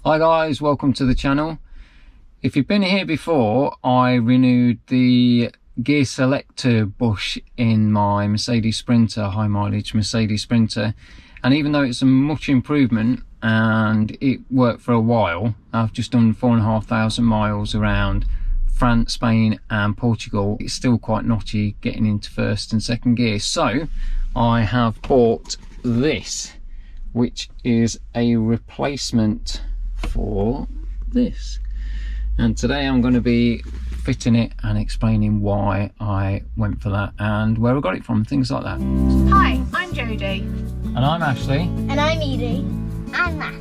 Hi guys, welcome to the channel. If you've been here before, I renewed the gear selector bush in my Mercedes Sprinter, high mileage Mercedes Sprinter, and even though it's a much improvement and it worked for a while, I've just done 4,500 miles around France, Spain and Portugal. It's still quite notchy getting into first and second gear, so I have bought this, which is a replacement for this, and today I'm going to be fitting it and explaining why I went for that and where I got it from, things like that. Hi, I'm Jodie. And I'm Ashley. And I'm Edie. I'm Matt.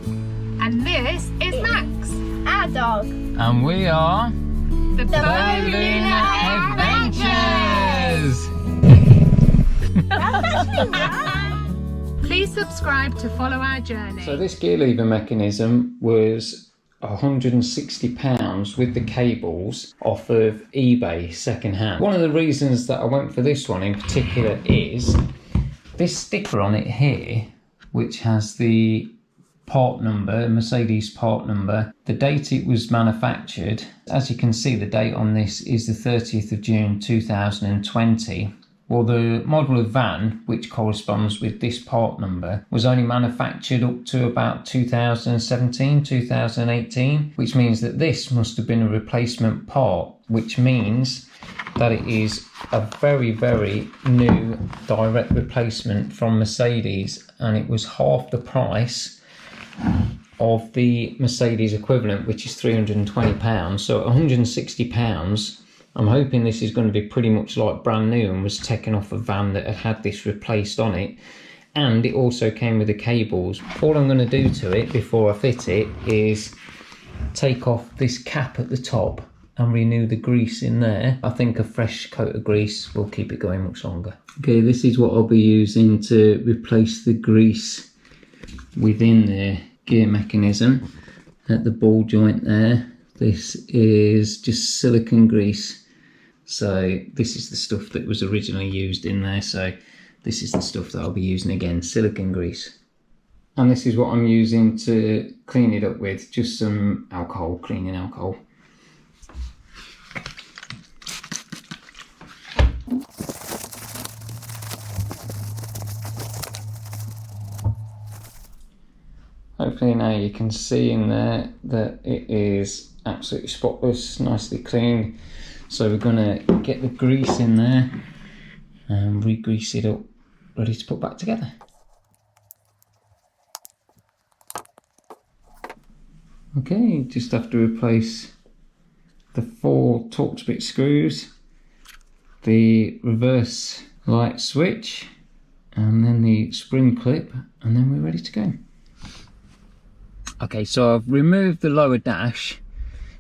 And this is Max, our dog. And we are the Balloon Adventures! Please subscribe to follow our journey. So this gear lever mechanism was £160 with the cables off of eBay second hand. One of the reasons that I went for this one in particular is this sticker on it here, which has the part number, Mercedes part number, the date it was manufactured. As you can see, the date on this is the 30th of June 2020. Well, the model of van, which corresponds with this part number, was only manufactured up to about 2017, 2018, which means that this must have been a replacement part, which means that it is a very, very new direct replacement from Mercedes, and it was half the price of the Mercedes equivalent, which is £320. So at £160, I'm hoping this is going to be pretty much like brand new and was taken off a van that had this replaced on it. And it also came with the cables. All I'm going to do to it before I fit it is take off this cap at the top and renew the grease in there. I think a fresh coat of grease will keep it going much longer. Okay, this is what I'll be using to replace the grease within the gear mechanism at the ball joint there. This is just silicone grease. So this is the stuff that was originally used in there, so this is the stuff that I'll be using again, silicone grease. And this is what I'm using to clean it up with, just some alcohol, cleaning alcohol. Hopefully now you can see in there that it is absolutely spotless, nicely clean. So we're going to get the grease in there and re-grease it up, ready to put back together. Okay, just have to replace the 4 Torx bit screws, the reverse light switch, and then the spring clip, and then we're ready to go. Okay, so I've removed the lower dash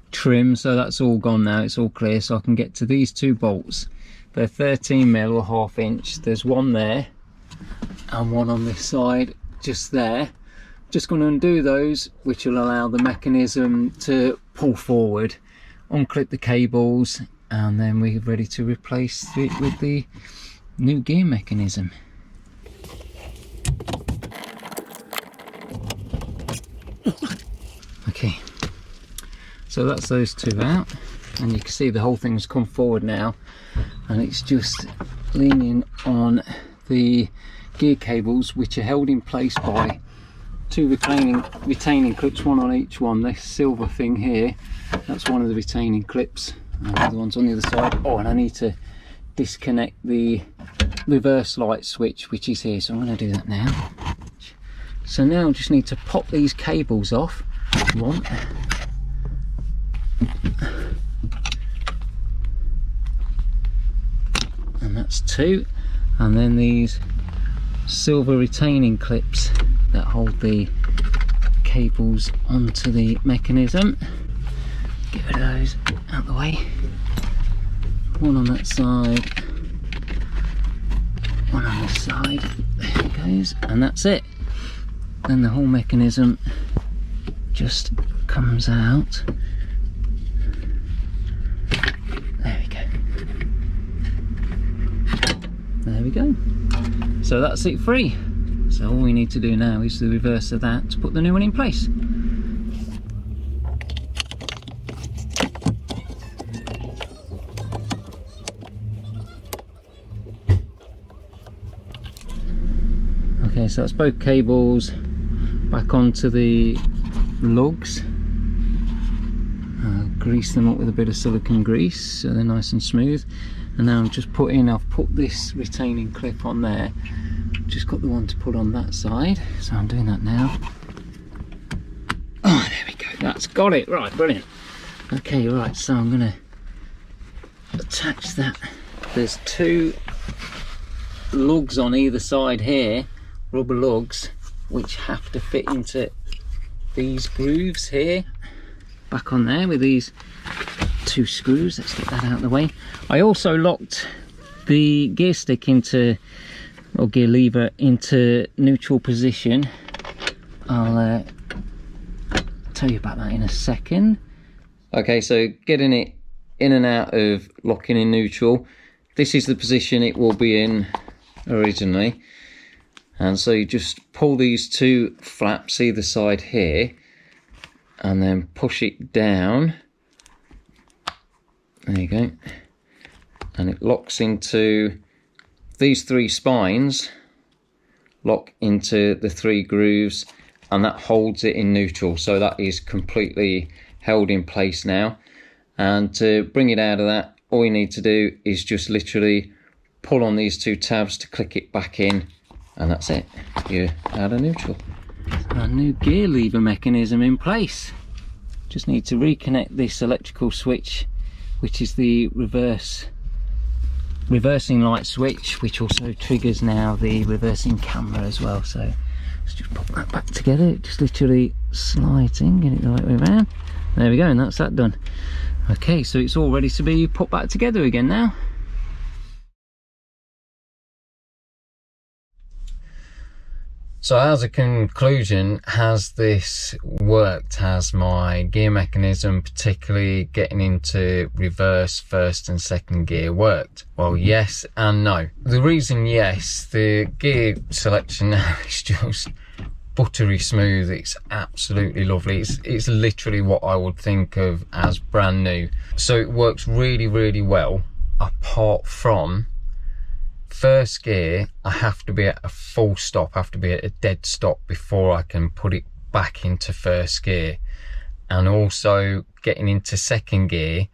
trim, so that's all gone now, it's all clear, so I can get to these 2 bolts. They're 13mm or 1/2 inch. There's one there and one on this side just there. Just going to undo those, which will allow the mechanism to pull forward, unclip the cables, and then we're ready to replace it with the new gear mechanism. Okay, so that's those 2 out, and you can see the whole thing's come forward now, and it's just leaning on the gear cables, which are held in place by 2 retaining clips, one on each one. This silver thing here, that's one of the retaining clips, and the other one's on the other side. Oh, and I need to disconnect the reverse light switch, which is here, so I'm going to do that now. So now I just need to pop these cables off. One, and that's 2, and then these silver retaining clips that hold the cables onto the mechanism. Get rid of those out the way. One on that side, one on this side. There it goes, and that's it. Then the whole mechanism just comes out. There we go. There we go. So that's it free. So all we need to do now is the reverse of that to put the new one in place. Okay, so that's both cables back onto the lugs. Grease them up with a bit of silicone grease so they're nice and smooth. And now I'm just I've put this retaining clip on there. Just got the one to put on that side, so I'm doing that now. Oh, there we go, that's got it. Right, brilliant. Okay, right, so I'm gonna attach that. There's two lugs on either side here, rubber lugs, which have to fit into these grooves here. Back on there with these two screws. Let's get that out of the way. I also locked the gear stick into, or gear lever into neutral position. I'll tell you about that in a second. Okay, so getting it in and out of locking in neutral. This is the position it will be in originally. And so you just pull these two flaps either side here and then push it down. There you go. And it locks into these three spines, lock into the three grooves, and that holds it in neutral. So that is completely held in place now. And to bring it out of that, all you need to do is just literally pull on these two tabs to click it back in, and that's it. You're out of neutral. Our new gear lever mechanism in place. Just need to reconnect this electrical switch, which is the reversing light switch, which also triggers now the reversing camera as well. So let's just pop that back together. Just literally sliding, get it the right way around. There we go, and that's that done. Okay, so it's all ready to be put back together again now. So as a conclusion, has this worked? Has my gear mechanism, particularly getting into reverse first and second gear, worked? Well, yes and no. The reason yes, the gear selection now is just buttery smooth. It's absolutely lovely. It's literally what I would think of as brand new. So it works really, really well, apart from first gear. I have to be at a full stop, I have to be at a dead stop before I can put it back into first gear. And also getting into second gear,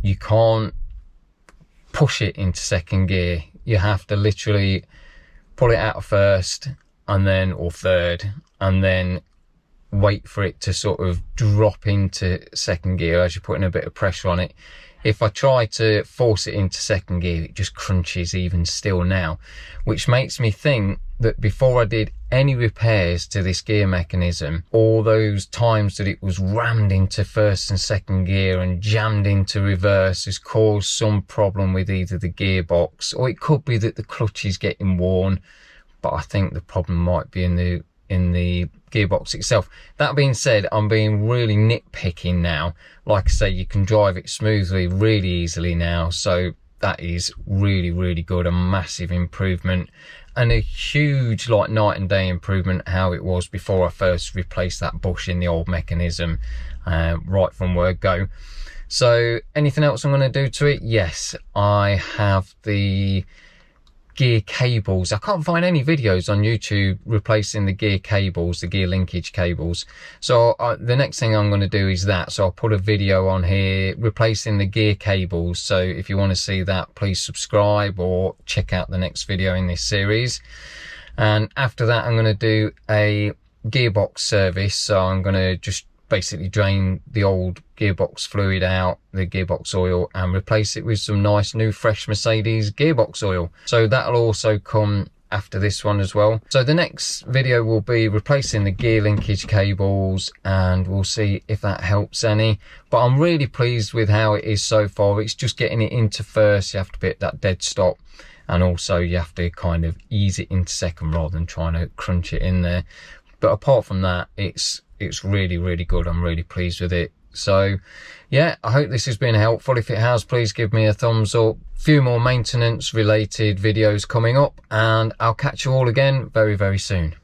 you can't push it into second gear. You have to literally pull it out of first and then, or third, and then wait for it to sort of drop into second gear as you're putting a bit of pressure on it. If I try to force it into second gear, it just crunches even still now, which makes me think that before I did any repairs to this gear mechanism, all those times that it was rammed into first and second gear and jammed into reverse has caused some problem with either the gearbox, or it could be that the clutch is getting worn, but I think the problem might be in the gearbox itself. That being said, I'm being really nitpicking now. Like I say, you can drive it smoothly really easily now, so that is really, really good. A massive improvement, and a huge, like, night and day improvement how it was before I first replaced that bush in the old mechanism, right from word go. So anything else I'm going to do to it? Yes, I have the gear cables. I can't find any videos on YouTube replacing the gear cables, the gear linkage cables. So the next thing I'm going to do is that. So I'll put a video on here replacing the gear cables. So if you want to see that, please subscribe or check out the next video in this series. And after that, I'm going to do a gearbox service. So I'm going to just basically drain the old gearbox fluid out, the gearbox oil, and replace it with some nice new fresh Mercedes gearbox oil. So that'll also come after this one as well. So the next video will be replacing the gear linkage cables, and we'll see if that helps any. But I'm really pleased with how it is so far. It's just getting it into first, you have to be at that dead stop, and also you have to kind of ease it into second rather than trying to crunch it in there. But apart from that, it's really, really good. I'm really pleased with it. So yeah, I hope this has been helpful. If it has, please give me a thumbs up. Few more maintenance related videos coming up, and I'll catch you all again very, very soon.